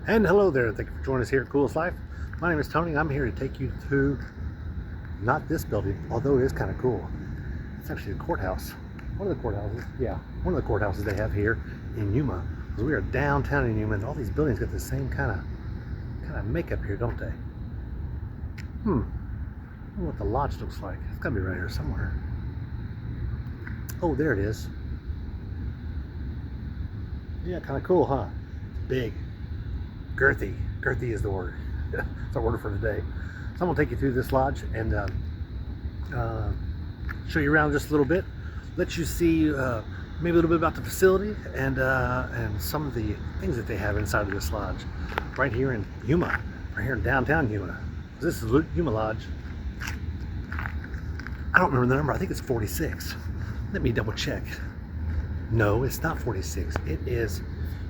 And hello there, thank you for joining us here at Coolest Life. My name is Tony. I'm here to take you to, not this building, although it is kind of cool. It's actually a courthouse. One of the courthouses, yeah, one of the courthouses they have here in Yuma. Because we are downtown in Yuma, and all these buildings got the same kind of makeup here, don't they? I wonder what the lodge looks like. It's gotta be right here somewhere. Oh, there it is. Yeah, kind of cool, huh? It's big. Girthy. Girthy is the word. It's our word for today. So I'm gonna take you through this lodge and show you around just a little bit, let you see maybe a little bit about the facility and some of the things that they have inside of this lodge, right here in Yuma, right here in downtown Yuma. This is Yuma Lodge. I don't remember the number. I think it's 46. Let me double check. No, it's not 46. It is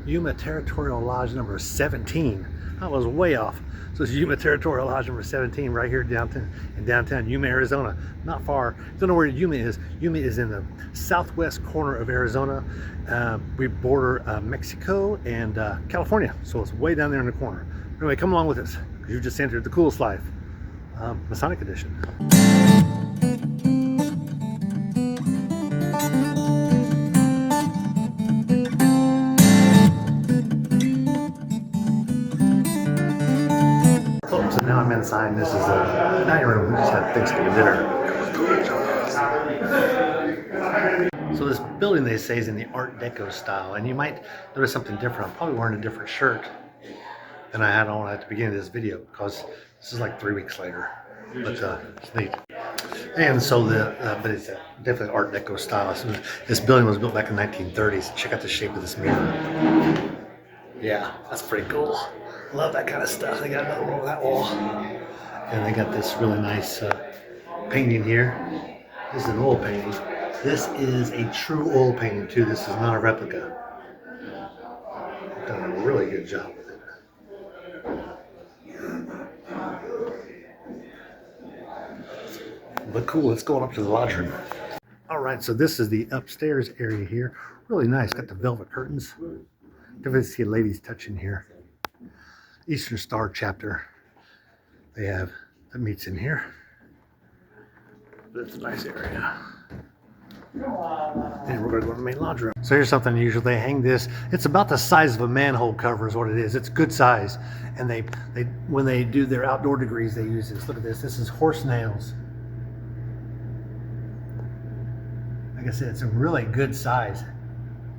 Yuma Territorial Lodge number 17. I was way off. So it's Yuma Territorial Lodge number 17 right here in downtown Yuma, Arizona. Not far. Don't know where Yuma is. Yuma is in the southwest corner of Arizona. We border Mexico and California. So it's way down there in the corner. Anyway, come along with us. You just entered the Coolest Life, Masonic edition. So now I'm inside. This is a dining room. We just had Thanksgiving dinner. So this building, they say, is in the Art Deco style, and you might notice something different. I'm probably wearing a different shirt than I had on at the beginning of this video because this is like 3 weeks later. But it's neat. And so but it's definitely Art Deco style. So this building was built back in the 1930s. Check out the shape of this mirror. Yeah, that's pretty cool. Love that kind of stuff. They got another one on that wall. And they got this really nice painting here. This is an oil painting. This is a true oil painting too. This is not a replica. Done a really good job with it. But cool, let's go on up to the lodge room. All right, so this is the upstairs area here. Really nice, got the velvet curtains. Definitely see a ladies' touch in here. Eastern Star chapter they have that meets in here. But it's a nice area. And we're going to go to the main lodge room. So here's something unusual. They hang this. It's about the size of a manhole cover is what it is. It's good size. And they when they do their outdoor degrees, they use this. Look at this. This is horse nails. Like I said, it's a really good size.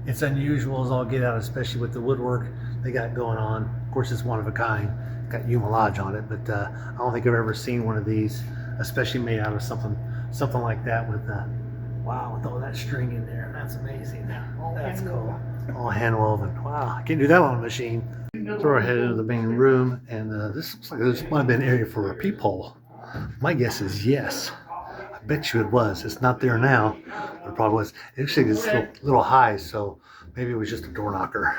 It's unusual as all get out, especially with the woodwork they got going on. Of course, it's one of a kind. It's got Yuma Lodge on it, but I don't think I've ever seen one of these, especially made out of something like that with wow, with all that string in there. That's amazing. That's cool. All hand woven. Wow, I can't do that on a machine. So we're headed into the main room, and this looks like this might have been an area for a peephole. My guess is yes. I bet you it was. It's not there now, but it probably was. Actually, it's a little high, so maybe it was just a door knocker.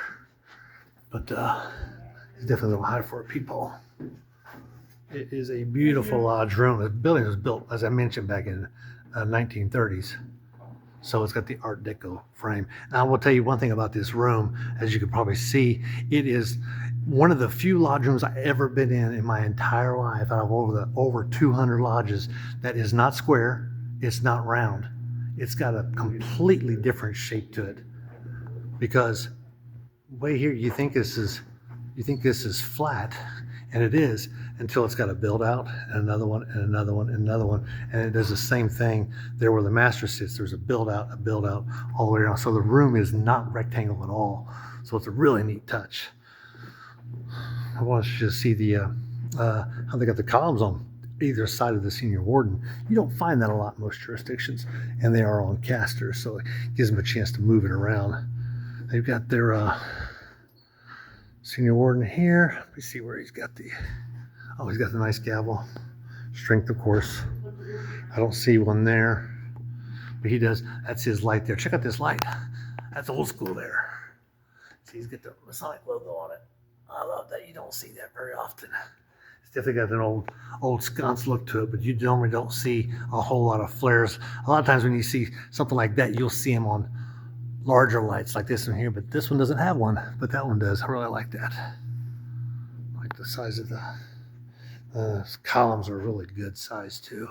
But it's definitely a little high for a peephole. It is a beautiful lodge room. The building was built, as I mentioned, back in 1930s. So it's got the Art Deco frame. Now I will tell you one thing about this room. As you can probably see, it is one of the few lodge rooms I've ever been in my entire life out of over 200 lodges that is not square, it's not round. It's got a completely different shape to it. Because way here you think this is flat, and it is, until it's got a build out and another one and another one and another one, and it does the same thing there where the master sits. There's a build out all the way around. So the room is not rectangle at all. So it's a really neat touch. I want you to see the how they got the columns on either side of the senior warden. You don't find that a lot in most jurisdictions, and they are on casters, so it gives them a chance to move it around. They've got their senior warden here. Let me see where he's got he's got the nice gavel. Strength, of course. I don't see one there, but he does. That's his light there. Check out this light. That's old school there. See, he's got the Masonic logo on it. I love that. You don't see that very often. It's definitely got an old sconce look to it, but you normally don't see a whole lot of flares. A lot of times when you see something like that, you'll see them on larger lights like this one here, but this one doesn't have one, but that one does. I really like that. the size of the columns are really good size too.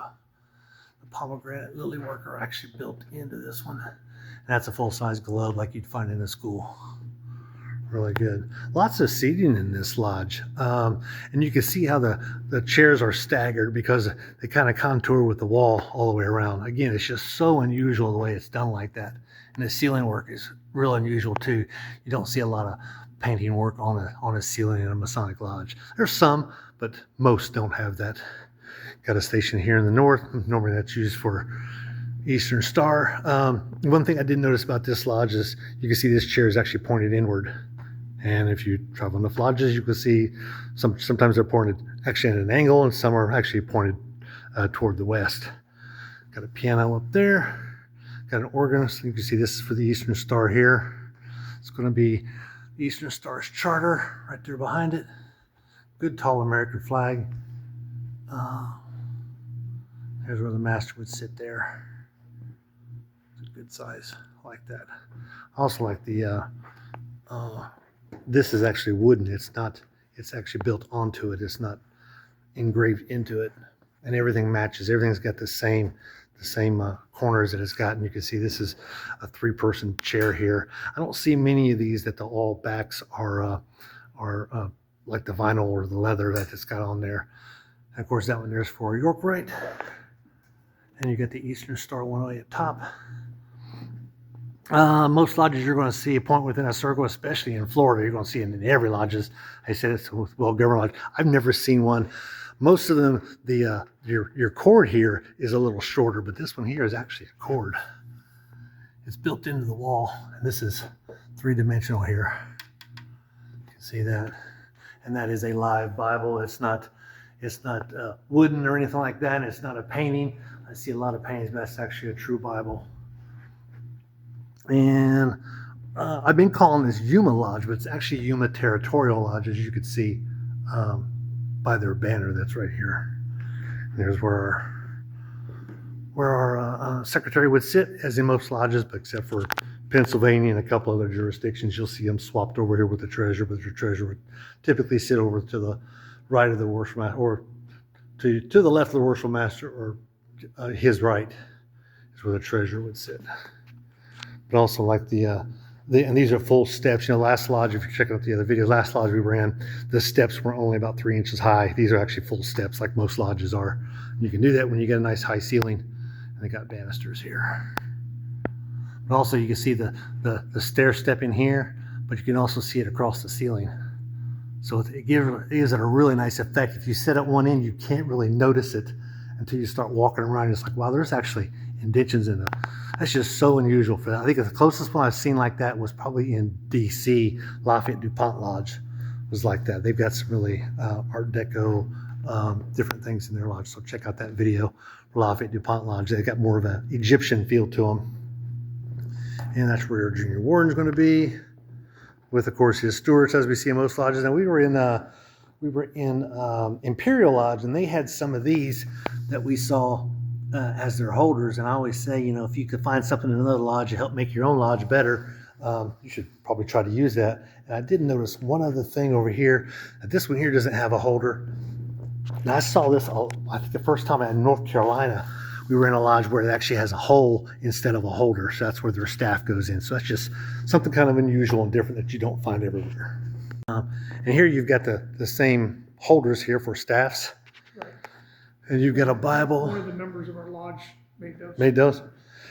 The pomegranate lily work are actually built into this one. And that's a full-size globe like you'd find in a school. Really good. Lots of seating in this lodge. And you can see how the chairs are staggered because they kind of contour with the wall all the way around. Again, it's just so unusual the way it's done like that. And the ceiling work is real unusual too. You don't see a lot of painting work on a ceiling in a Masonic lodge. There's some, but most don't have that. Got a station here in the north. Normally that's used for Eastern Star. One thing I did notice about this lodge is you can see this chair is actually pointed inward. And if you travel enough lodges, you can see sometimes they're pointed actually at an angle, and some are actually pointed toward the west. Got a piano up there. Got an organ. So you can see this is for the Eastern Star here. It's going to be Eastern Star's charter right there behind it. Good tall American flag. Here's where the master would sit there. It's a good size. I like that. I also like the this is actually wooden. It's actually built onto it. It's not engraved into it. And everything matches. Everything's got the same corners that it's got. And you can see this is a 3-person chair here. I don't see many of these that the all backs are like the vinyl or the leather that it's got on there. And of course that one there's for York Rite. And you got the Eastern Star 108 up top. Most lodges you're going to see a point within a circle, especially in Florida. You're going to see it in every lodges. I said it's a well-governed lodge. I've never seen one. Most of them, your cord here is a little shorter, but this one here is actually a cord. It's built into the wall, and this is 3-dimensional here. You can see that, and that is a live Bible. It's not wooden or anything like that. It's not a painting. I see a lot of paintings, but that's actually a true Bible. And I've been calling this Yuma Lodge, but it's actually Yuma Territorial Lodge, as you can see by their banner that's right here. And there's where our secretary would sit, as in most lodges, but except for Pennsylvania and a couple other jurisdictions, you'll see them swapped over here with the treasurer, but the treasurer would typically sit over to the right of the worship master, or to the left of the worship master, or his right is where the treasurer would sit. But also like and these are full steps. You know, last lodge, if you check out the other video, last lodge we ran, the steps were only about 3 inches high. These are actually full steps like most lodges are. And you can do that when you get a nice high ceiling. And they got banisters here. But also you can see the stair step in here, but you can also see it across the ceiling. So it gives it a really nice effect. If you sit at one end, you can't really notice it until you start walking around. It's like, wow, there's actually indentions in it. That's just so unusual for that. I think the closest one I've seen like that was probably in DC. Lafayette DuPont Lodge was like that. They've got some really Art Deco, different things in their lodge. So check out that video for Lafayette DuPont Lodge. They've got more of an Egyptian feel to them. And that's where your junior warden's going to be, with, of course, his stewards, as we see in most lodges. And we were in Imperial Lodge, and they had some of these that we saw as their holders. And I always say, you know, if you could find something in another lodge to help make your own lodge better, you should probably try to use that. And I did notice one other thing over here, that this one here doesn't have a holder. Now I saw this, I think the first time in North Carolina, we were in a lodge where it actually has a hole instead of a holder. So that's where their staff goes in. So that's just something kind of unusual and different that you don't find everywhere. And here you've got the same holders here for staffs. Right. And you've got a Bible. One of the members of our lodge made those. Made those?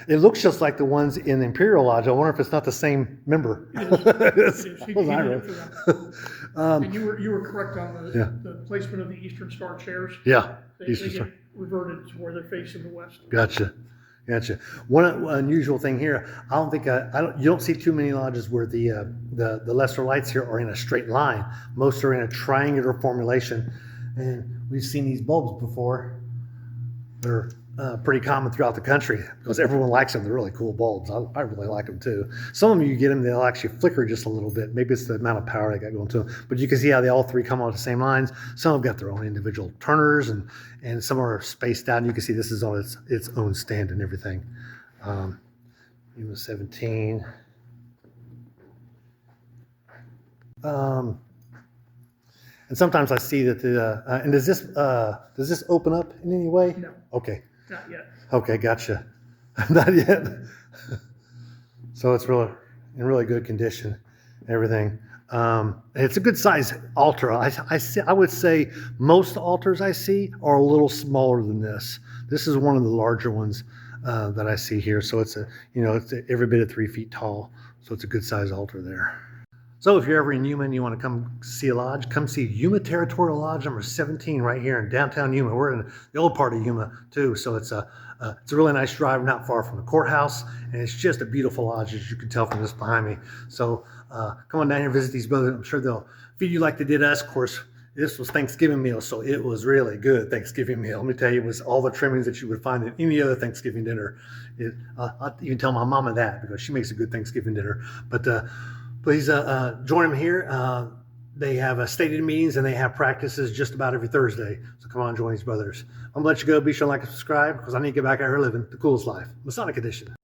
It looks just like the ones in the Imperial Lodge. I wonder if it's not the same member. It is. He did it for them. And you were correct on the placement of the Eastern Star chairs. Yeah. They get reverted to where they're facing the west. Gotcha. One unusual thing here, I don't think you don't see too many lodges where the lesser lights here are in a straight line. Most are in a triangular formulation, and we've seen these bulbs before. They're pretty common throughout the country because everyone likes them. They're really cool bulbs. I really like them too. Some of them you get them, they'll actually flicker just a little bit. Maybe it's the amount of power they got going to them. But you can see how they all three come on the same lines. Some have got their own individual turners, and some are spaced out. And you can see this is on its own stand and everything. Yuma 17. And sometimes I see that and does this open up in any way? No. Okay. Not yet. Okay, gotcha. Not yet. So it's really in really good condition, everything. It's a good size altar. I would say most altars I see are a little smaller than this. This is one of the larger ones that I see here. So it's it's every bit of 3 feet tall. So it's a good size altar there. So if you're ever in Yuma and you want to come see a lodge, come see Yuma Territorial Lodge number 17 right here in downtown Yuma. We're in the old part of Yuma too, so it's a really nice drive, not far from the courthouse, and it's just a beautiful lodge, as you can tell from this behind me. So come on down here and visit these brothers. I'm sure they'll feed you like they did us. Of course, this was Thanksgiving meal, so it was really good Thanksgiving meal. Let me tell you, it was all the trimmings that you would find at any other Thanksgiving dinner. I'll even tell my mama that because she makes a good Thanksgiving dinner. But please join them here. They have stated meetings and they have practices just about every Thursday. So come on, join these brothers. I'm gonna let you go. Be sure to like and subscribe because I need to get back out here living the coolest life, Masonic edition.